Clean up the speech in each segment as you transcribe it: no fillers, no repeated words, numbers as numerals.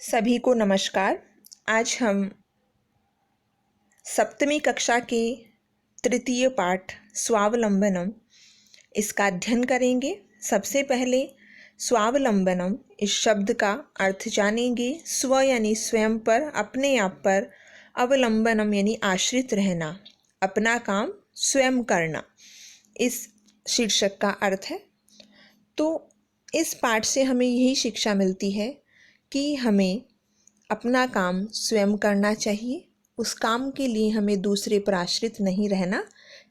सभी को नमस्कार। आज हम सप्तमी कक्षा के तृतीय पाठ स्वावलंबनम इसका अध्ययन करेंगे। सबसे पहले स्वावलंबनम इस शब्द का अर्थ जानेंगे। स्व यानी स्वयं पर, अपने आप पर, अवलंबनम यानी आश्रित रहना, अपना काम स्वयं करना, इस शीर्षक का अर्थ है। तो इस पाठ से हमें यही शिक्षा मिलती है कि हमें अपना काम स्वयं करना चाहिए। उस काम के लिए हमें दूसरे पर आश्रित नहीं रहना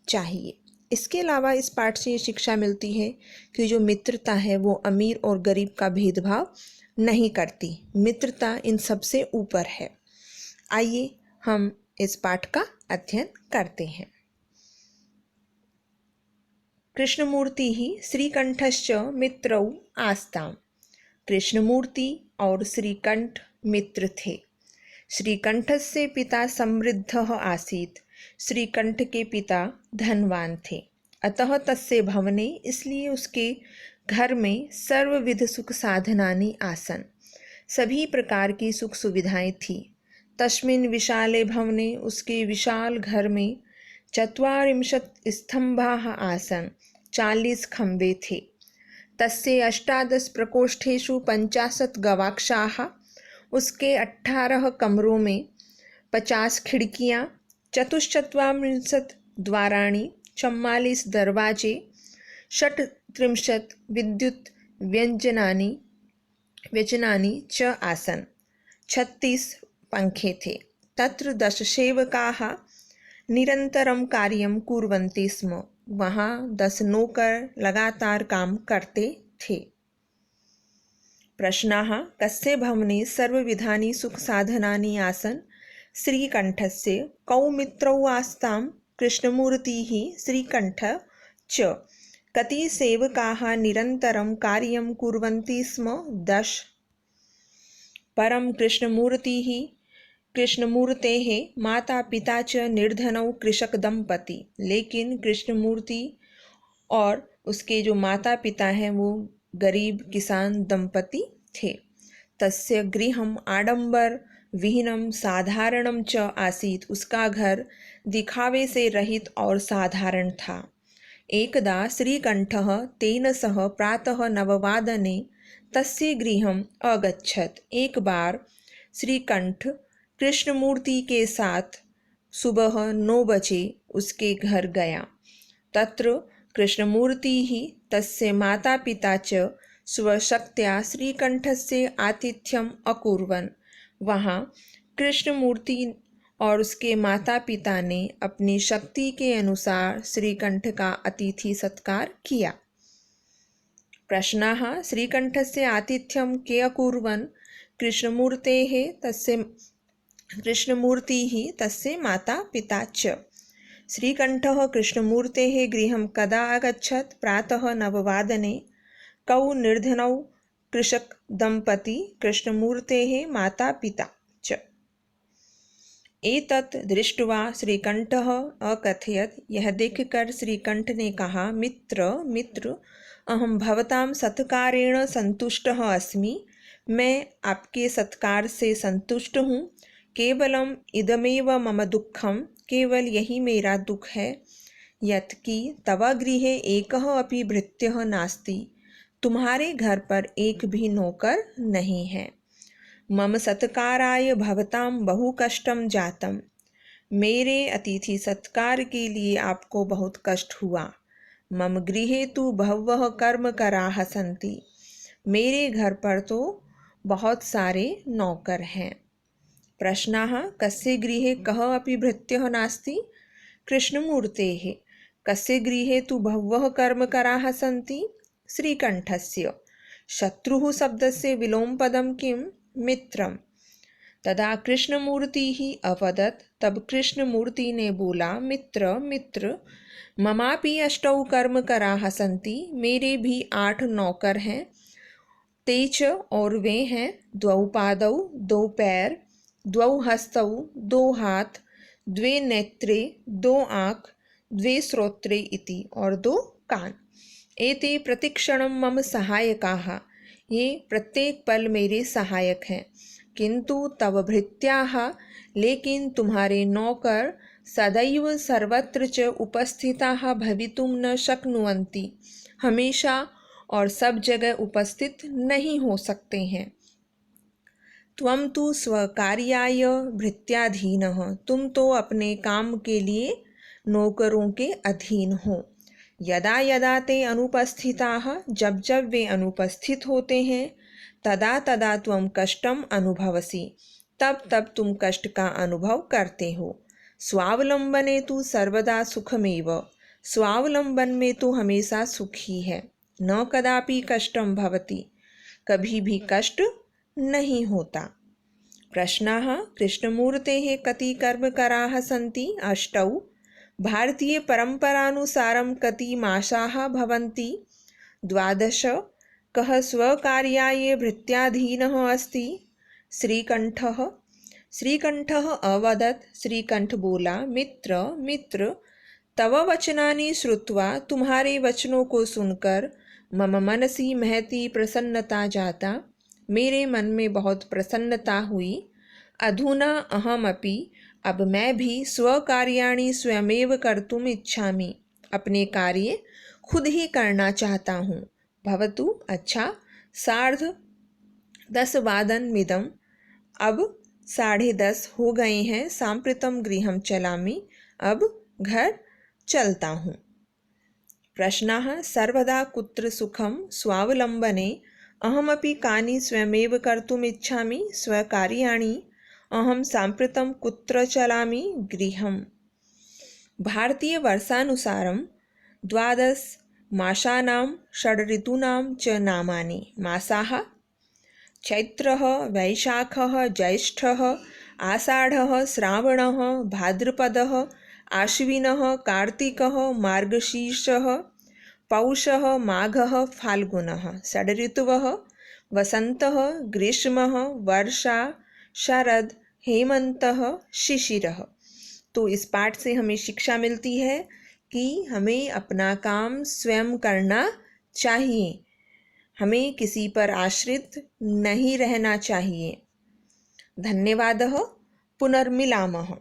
चाहिए। इसके अलावा इस पाठ से ये शिक्षा मिलती है कि जो मित्रता है वो अमीर और गरीब का भेदभाव नहीं करती। मित्रता इन सबसे ऊपर है। आइए हम इस पाठ का अध्ययन करते हैं। कृष्णमूर्ति ही श्रीकंठश्च मित्रौ आस्ताम। कृष्णमूर्ति और श्रीकंठ मित्र थे। श्रीकंठस्य पिता समृद्धः आसीत्। श्रीकंठ के पिता धनवान थे। अतः तस्य भवने, इसलिए उसके घर में सर्वविध सुख साधनानि आसन्, सभी प्रकार की सुख सुविधाएं थी। तस्मिन् विशाले भवने, उसके विशाल घर में ४४ स्तंभाः आसन्, 40 खंबे थे। तस्य 18 प्रकोष्ठेषु 50 गवाक्षाः, उसके 18 कमरों में 50 खिड़कियाँ, ४४ द्वाराणि, 44 दरवाजे, 38 विद्युत व्यजनानि च आसन्, 36 पंखे थे। तत्र 10 सेवकाः निरन्तरं कार्यं कुर्वन्ति स्म, वहाँ 10 नौकर लगातार काम करते थे। प्रश्नाः। कस्य भवने सर्वविधानि सुखसाधनानि आसन्? श्रीकंठस्य। कौ मित्रौ आस्तां? कृष्णमूर्तिः, श्रीकंठः च। कति सेवकाः निरन्तरं कार्यं कुर्वन्ति स्म? 10। परं कृष्णमूर्तेः माता पिता च निर्धनौ कृषक दंपति। लेकिन कृष्णमूर्ति और उसके जो माता पिता हैं वो गरीब किसान दंपति थे। तस्य गृहम् आडंबर विहीनम साधारणम च आसीत्। उसका घर दिखावे से रहित और साधारण था। एकदा श्रीकंठः तेन सह प्रातः 9 तस्य गृहम् अगच्छत्। एक बार श्रीकंठ कृष्णमूर्ति के साथ सुबह 9 बजे उसके घर गया। तत्र कृष्णमूर्तिः तस्य माता पिता च स्वशक्त्या श्रीकंठस्य आतिथ्यम् अकुर्वन्। वहाँ कृष्णमूर्ति और उसके माता पिता ने अपनी शक्ति के अनुसार श्रीकंठ का अतिथि सत्कार किया। प्रश्नाः। श्रीकंठस्य आतिथ्यं के अकुर्वन्? कृष्णमूर्तिः तस्य माता पिता च। श्रीकंठः कृष्णमूर्तेः गृहं कदा अगच्छत्? प्रातः 9 कौ निर्धनौ कृषक दंपति, कृष्णमूर्तेः माता पिता च। एतत् दृष्ट्वा श्रीकंठः अकथयत्। यह देखकर श्रीकंठ ने कहा, मित्र, अहं भवतां सत्कारेण संतुष्टः अस्मि। मैं आपके सत्कार से संतुष्ट हूँ। केवलम इदमेव मम दुःखम, केवल यही मेरा दुख है। यत् कि तव गृहे एकः अपि भृत्यः नास्ति, तुम्हारे घर पर एक भी नौकर नहीं है। मम सत्काराय भवतां बहु कष्टं जातम्। मेरे अतिथि सत्कार के लिए आपको बहुत कष्ट हुआ। मम गृहे तु बहवः कर्मकराः सन्ति। मेरे घर पर तो बहुत सारे नौकर हैं। प्रश्नाः। कस्य गृहे कः अपि भृत्यः नास्ति? कृष्णमूर्तेः। कस्य गृहे तु बहवः कर्मकराः सन्ति? श्रीकंठस्य। शत्रुः शब्दस्य विलोमपदं किं? मित्रम्। तदा कृष्णमूर्तिः अवदत्। तब कृष्णमूर्ति ने बोला, मित्र, ममापि 8 कर्मकराः सन्ति। मेरे भी 8 नौकर हैं। ते च, और वे हैं 2 पादौ, 2 पैर, 2 हस्तौ, 2 हाथ, 2 नेत्रे, 2 आँख, 2 श्रोत्रे इति, और 2 कान। एते प्रतिक्षणं मम सहायकाः। ये प्रत्येक पल मेरे सहायक हैं। किंतु तव भृत्याः लेकिन तुम्हारे नौकर सदैव सर्वत्र च उपस्थिताः भवितुं न शक्नुवन्ति, हमेशा और सब जगह उपस्थित नहीं हो सकते हैं। त्वं तु स्वकार्याय भृत्याधीनः, तुम तो अपने काम के लिए नौकरों के अधीन हो। यदा यदा ते अनुपस्थिताः, जब जब वे अनुपस्थित होते हैं, तदा तदा त्वं कष्टम अनुभवसि, तब तब तुम कष्ट का अनुभव करते हो। स्वावलंबने तु सर्वदा सुखमेव, स्वावलंबन में तो हमेशा सुख ही है। न कदापि कष्टम भवति, कभी भी कष्ट नहीं होता। प्रश्नाः कृष्णमूर्तेः कति कर्मकराः सन्ति? अष्टौ। भारतीय परंपरानुसारं कति मासाः भवन्ति? 12। कः स्वकार्याय भृत्याधीनः अस्ति? श्रीकंठः। श्रीकंठः अवदत्। श्रीकंठ बोला, मित्र मित्र, तव वचनानि श्रुत्वा, तुम्हारे वचनों को सुनकर, मम मनसि महती प्रसन्नता जाता, मेरे मन में बहुत प्रसन्नता हुई। अधुना अहमपि, अब मैं भी स्वकार्याणि स्वयमेव कर्तुम इच्छामि, अपने कार्य खुद ही करना चाहता हूँ। भवतु, अच्छा। 10:30 अब 10:30 हो गए हैं। साम्प्रतं गृहं चलामि, अब घर चलता हूँ। प्रश्नाः सर्वदा कुत्र सुखं? स्वावलंबने अहमपि कानि स्वयमेव कर्तुम् इच्छामि, स्वकार्याणि। अहं साम्प्रतं कुत्र चलामि? गृहम्। भारतीय वर्षानुसारं 12 मासानां 6 ऋतूनां च नामानि। मासाः: चैत्रः, वैशाखः, ज्येष्ठः, आषाढः, श्रावणः, भाद्रपदः, आश्विनः, कार्तिकः, मार्गशीर्षः, पौषः, माघः, फाल्गुनः। 6 ऋतवः: वसन्तः, ग्रीष्मः, वर्षा, शरद, हेमन्तः, शिशिरः। तो इस पाठ से हमें शिक्षा मिलती है कि हमें अपना काम स्वयं करना चाहिए, हमें किसी पर आश्रित नहीं रहना चाहिए। धन्यवादः। पुनर्मिलामः।